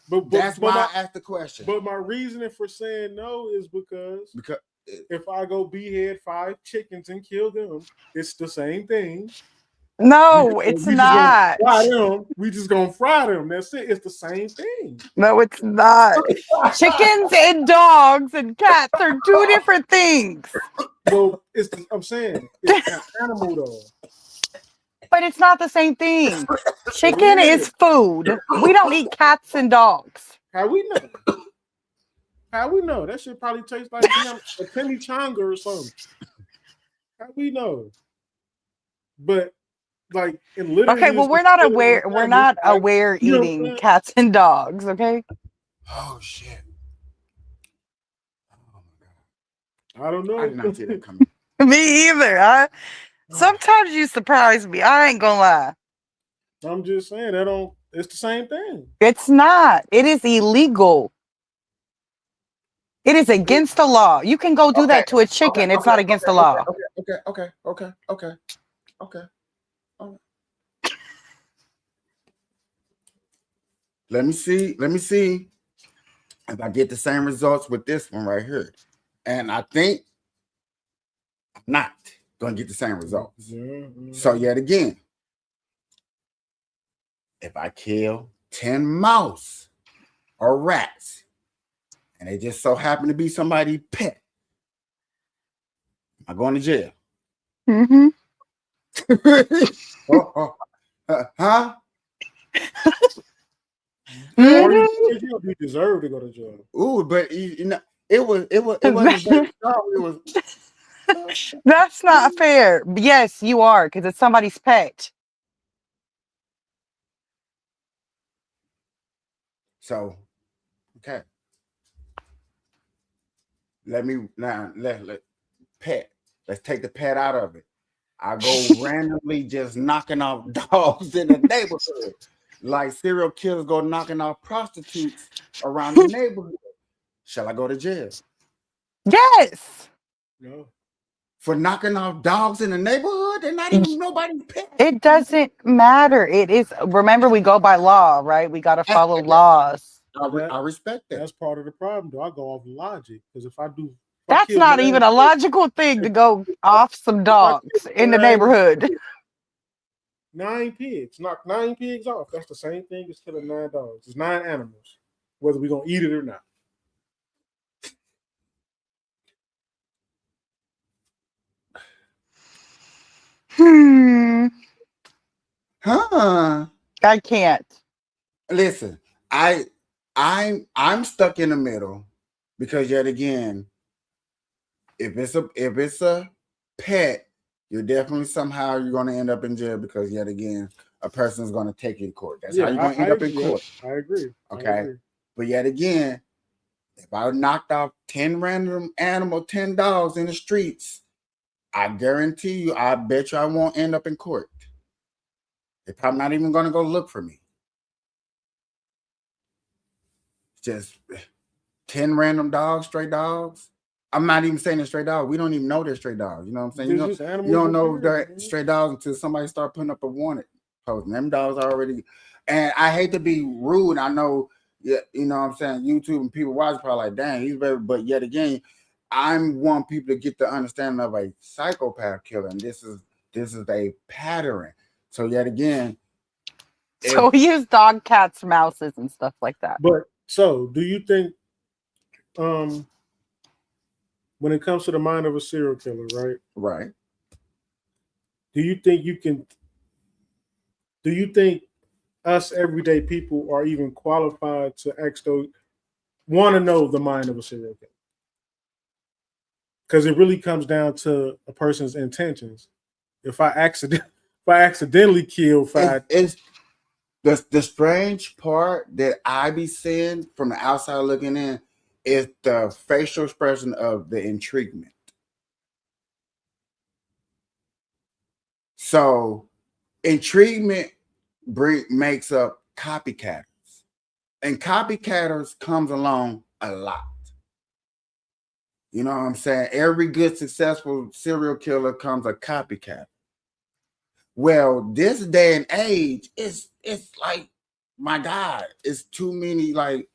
But that's why I asked the question. But my reasoning for saying no is because if I go behead 5 chickens and kill them, it's the same thing. No, it's not. We just gonna fry them. That's it. It's the same thing. No, it's not. Chickens and dogs and cats are 2 different things. Well, I'm saying it's an animal though. But it's not the same thing. Chicken is food. We don't eat cats and dogs. How we know? How we know? That shit probably tastes like a chimichanga or something. How we know? But like in literally. Okay, well, we're not aware. We're not aware eating cats and dogs. Okay. Oh shit. Oh my god. I don't know. I did not see that coming. Me either. Sometimes you surprise me. I ain't gonna lie. I'm just saying it's the same thing. It's not. It is illegal. It is against the law. You can go do that to a chicken. It's not against the law. Okay. Let me see if I get the same results with this one right here. And I think I'm not going to get the same results. So yet again, if I kill 10 mouse or rats, and they just so happen to be somebody's pet, am I going to jail? Mm-hmm. Huh? Or you deserve to go to jail. Ooh, but you know, it wasn't very strong. It was. That's not fair. Yes, you are, because it's somebody's pet. So, okay. Let pet. Let's take the pet out of it. I go randomly just knocking off dogs in the neighborhood, like serial killers go knocking off prostitutes around the neighborhood. Shall I go to jail? Yes. No. For knocking off dogs in the neighborhood? They're not even nobody's pet. It doesn't matter. It is. Remember, we go by law, right? We got to follow laws. I respect that. That's part of the problem, though. I go off logic because if I do, that's not even a logical thing to go off some dogs in the neighborhood. 9 pigs, knock 9 pigs off. That's the same thing as killing 9 dogs. It's 9 animals, whether we're gonna eat it or not. Huh? I can't. Listen, I'm stuck in the middle because yet again, if it's a pet, you're definitely somehow you're going to end up in jail because yet again, a person's going to take you to court. That's how you're going to end up in court. I agree. Okay, I agree. But yet again, if I knocked off 10 random animal, 10 dogs in the streets, I guarantee you, I bet you I won't end up in court. They're probably not even going to go look for me. Just 10 random dogs, stray dogs. I'm not even saying they're stray dogs. We don't even know they're stray dogs. You know what I'm saying? You don't know they're stray dogs until somebody start putting up a wanted post. And them dogs are already. And I hate to be rude. I know, you know what I'm saying? YouTube and people watch probably like, dang, he's very. But yet again, I want people to get the understanding of a psychopath killer. And this is a pattern. So yet again. So we use dog, cats, mouses, and stuff like that. But so do you think when it comes to the mind of a serial killer, right? Right. Do you think us everyday people are even qualified to actually want to know the mind of a serial killer? Because it really comes down to a person's intentions. If I accidentally kill 5, it's the strange part that I be seeing from the outside looking in is the facial expression of the intriguement. So intriguement makes up copycatters. And copycatters comes along a lot. You know what I'm saying? Every good, successful serial killer comes a copycat. Well, this day and age, it's like, my God, it's too many, like,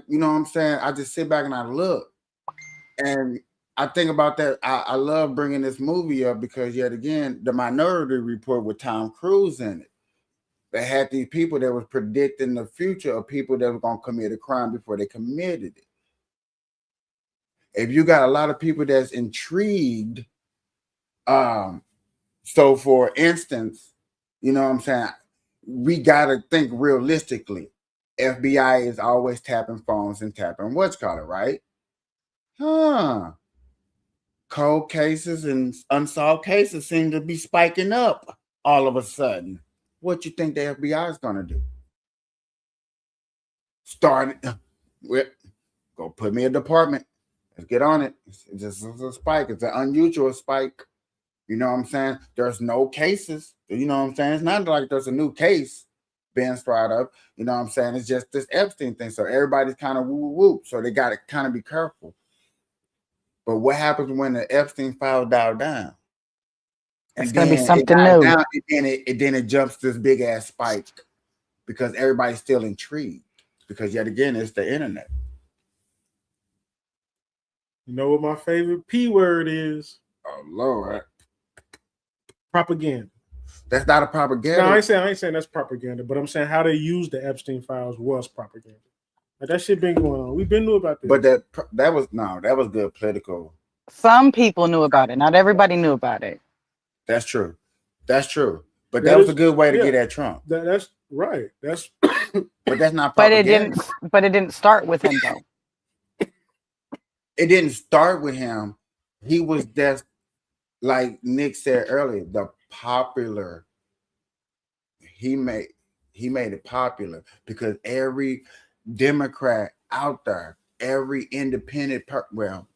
you know what I'm saying? I just sit back and I look. And I think about that. I love bringing this movie up because, yet again, the Minority Report with Tom Cruise in it. They had these people that was predicting the future of people that were going to commit a crime before they committed it. If you got a lot of people that's intrigued, so for instance, you know what I'm saying? We got to think realistically. FBI is always tapping phones and tapping right? Cold cases and unsolved cases seem to be spiking up all of a sudden. What you think the FBI is going to do? Go put me a department. Let's get on it. It's just a spike. It's an unusual spike. You know what I'm saying? There's no cases. You know what I'm saying? It's not like there's a new case being started up. You know what I'm saying? It's just this Epstein thing. So everybody's kind of woo-woo. So they got to kind of be careful. But what happens when the Epstein file died down? It's going to be something new. Down, and then it jumps this big ass spike because everybody's still intrigued. Because yet again, it's the internet. You know what my favorite P word is? Oh Lord. Propaganda. That's not a propaganda. No, I ain't saying that's propaganda, but I'm saying how they used the Epstein files was propaganda. Like that shit been going on. We've been knew about this. But that was good political. Some people knew about it. Not everybody knew about it. That's true. That's true. But that was a good way to get at Trump. That's right. That's but that's not propaganda. But it didn't start with him though. It didn't start with him. He was just like Nick said earlier, the popular. He made it popular because every Democrat out there, every independent well,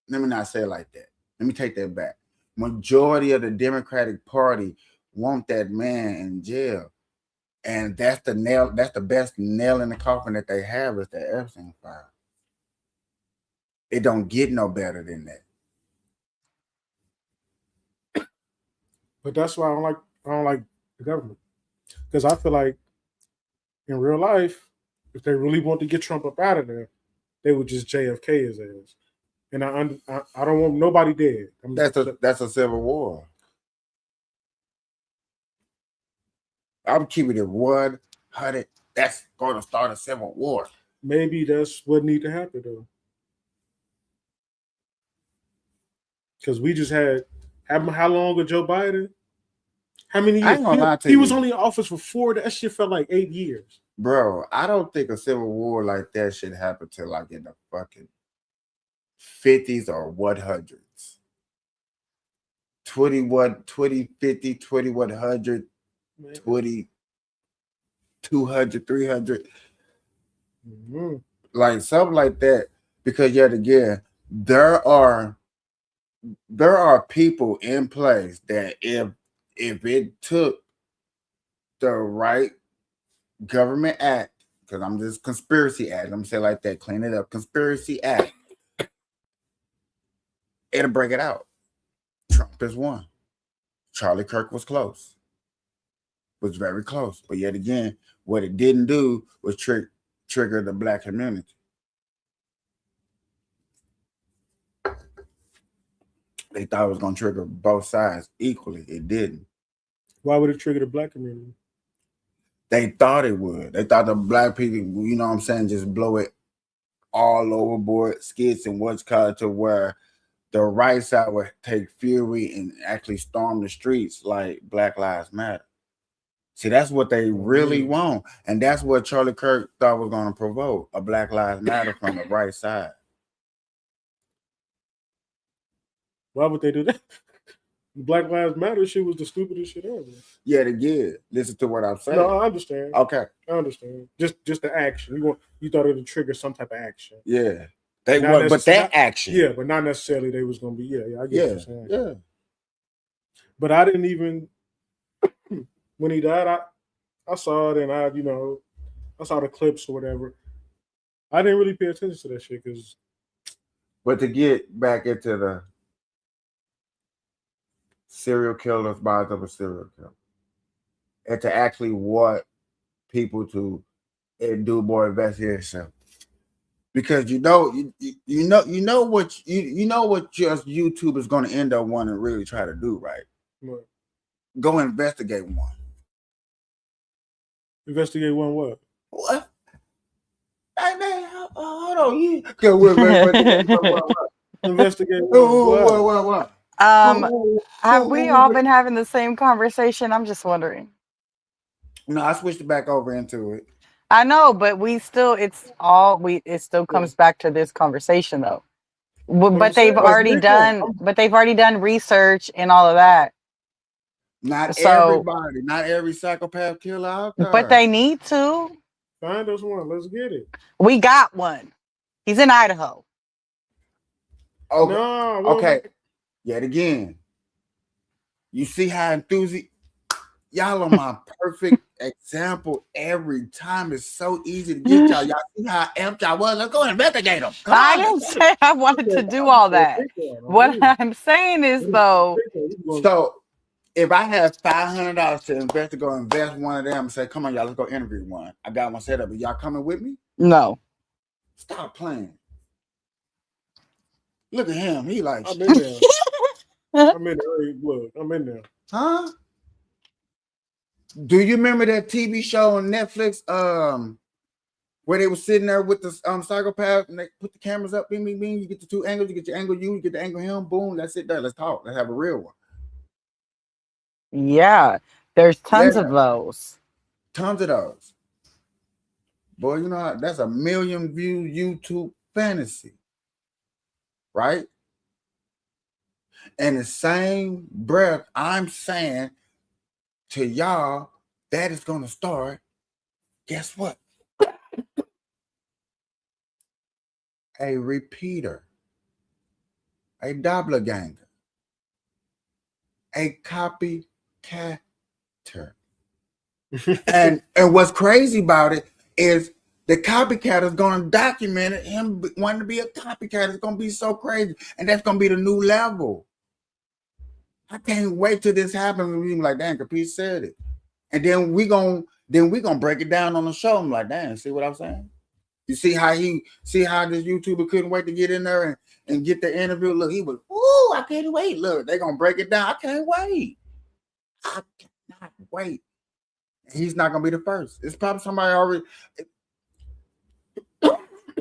let me not say it like that. Let me take that back. Majority of the Democratic Party want that man in jail. And that's the best nail in the coffin that they have is the Epstein file. It don't get no better than that. But that's why I don't like the government. Because I feel like in real life, if they really want to get Trump up out of there, they would just JFK his ass. And I don't want nobody dead. That's a civil war. I'm keeping it 100. That's going to start a civil war. Maybe that's what need to happen though. Because we just had how long with Joe Biden? How many years? I ain't gonna lie to you. He was only in office for 4. That shit felt like 8 years. Bro, I don't think a civil war like that should happen till like in the fucking 50s or 100s. 2050, 2100, 20, 200, 300. Mm-hmm. Like something like that. Because yet again, there are people in place that if it took the right government act, because I'm just conspiracy act, let me say it like that, clean it up, conspiracy act, it'll break it out. Trump is one. Charlie Kirk was close. Was very close. But yet again, what it didn't do was trigger the black community. They thought it was going to trigger both sides equally. It didn't. Why would it trigger the black community? They thought it would. They thought the black people, you know what I'm saying, just blow it all overboard, skits and what's called, to where the right side would take fury and actually storm the streets like Black Lives Matter. See, that's what they really want. And that's what Charlie Kirk thought was going to provoke, a Black Lives Matter from the right side. Why would they do that? Black Lives Matter shit was the stupidest shit ever. Yeah, they did. Listen to what I'm saying. No, I understand. Okay. I understand. Just the action. You thought it would trigger some type of action. Yeah. They were, but that action. Yeah, but not necessarily they was going to be, I get what you're saying. Yeah. But I didn't even, when he died, I saw it and I saw the clips or whatever. I didn't really pay attention to that shit because. But to get back into the serial killers by of a serial killer, and to actually want people to do more investigation, because you know what just YouTube is going to end up wanting to really try to do, right? What? Go investigate one. Investigate one what? What? Hey man, hold on, you. Investigate what? Have we all been having the same conversation? I'm just wondering. No, I switched it back over into it. I know, but it still comes back to this conversation though. But they've already done research and all of that. Not everybody, not every psychopath killer out there. But they need to. Find us one. Let's get it. We got one. He's in Idaho. Okay. No, okay. Yet again, you see how enthusiastic y'all are my perfect example every time. It's so easy to get y'all. Y'all see how amped y'all was. Let's go investigate them. I didn't say I wanted to do all that. What I'm saying is though. So if I have $500 to invest one of them and say, come on, y'all, let's go interview one. I got one set up. Are y'all coming with me? No. Stop playing. Look at him. He like, I'm in there. I'm in there. Look, I'm in there. Huh? Do you remember that TV show on Netflix where they were sitting there with the psychopath and they put the cameras up, bing, bing, bing, you get the two angles, you get your angle you get the angle him, boom, that's it there. Let's talk. Let's have a real one. Yeah, there's tons of those. Tons of those. Boy, you know, that's a 1 million view YouTube fantasy, right? And the same breath I'm saying to y'all, that is going to start, guess what? A repeater, a doppelganger, a copycatter. and what's crazy about it is the copycat is going to document it. Him wanting to be a copycat is going to be so crazy, and that's going to be the new level. I can't wait till this happens. And we be like, damn, Capiche said it, and then we gonna break it down on the show. I'm like, damn, see what I'm saying? You see how this YouTuber couldn't wait to get in there and get the interview. Look, he was, ooh, I can't wait. Look, they're gonna break it down. I can't wait. I cannot wait. He's not gonna be the first. It's probably somebody already.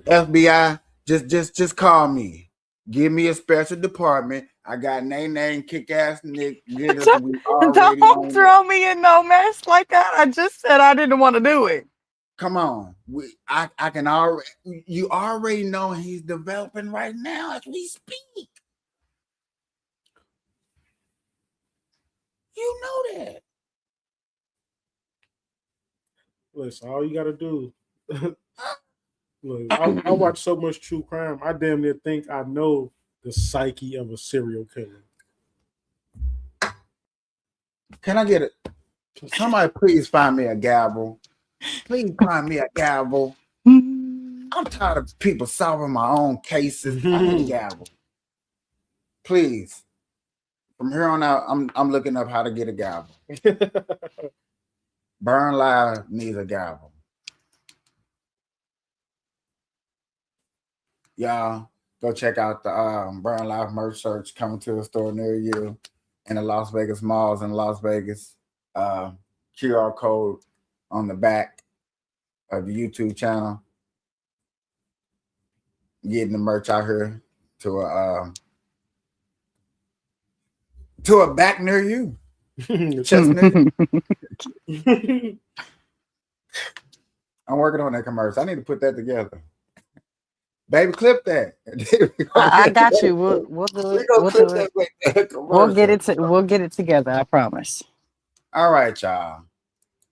FBI, just call me. Give me a special department. I got name Kick Ass Nick. Don't throw me in no mess like that. I just said I didn't want to do it. Come on, I can already. You already know he's developing right now as we speak. You know that. Listen, all you gotta do. Look, I watch so much true crime. I damn near think I know the psyche of a serial killer. Can I get it? Somebody please find me a gavel. Please find me a gavel. I'm tired of people solving my own cases. I need a gavel. Please. From here on out, I'm looking up how to get a gavel. Burnlive needs a gavel. Y'all go check out the Burnlive merch search coming to a store near you in the Las Vegas malls in Las Vegas. QR code on the back of the YouTube channel. Getting the merch out here to a back near you. Chestnut. I'm working on that commercial. I need to put that together. Baby, clip that. I got you. We'll do it. We'll get it together. I promise. All right, y'all.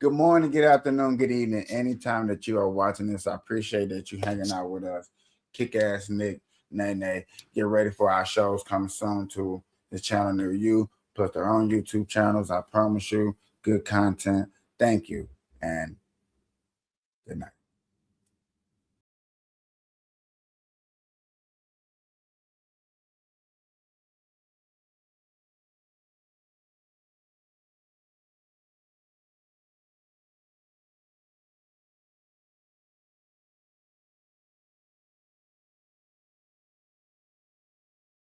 Good morning, good afternoon, good evening. Anytime that you are watching this, I appreciate that you hanging out with us. Kick Ass Nick, Nene. Get ready for our shows coming soon to the channel near you, plus their own YouTube channels. I promise you, good content. Thank you, and good night.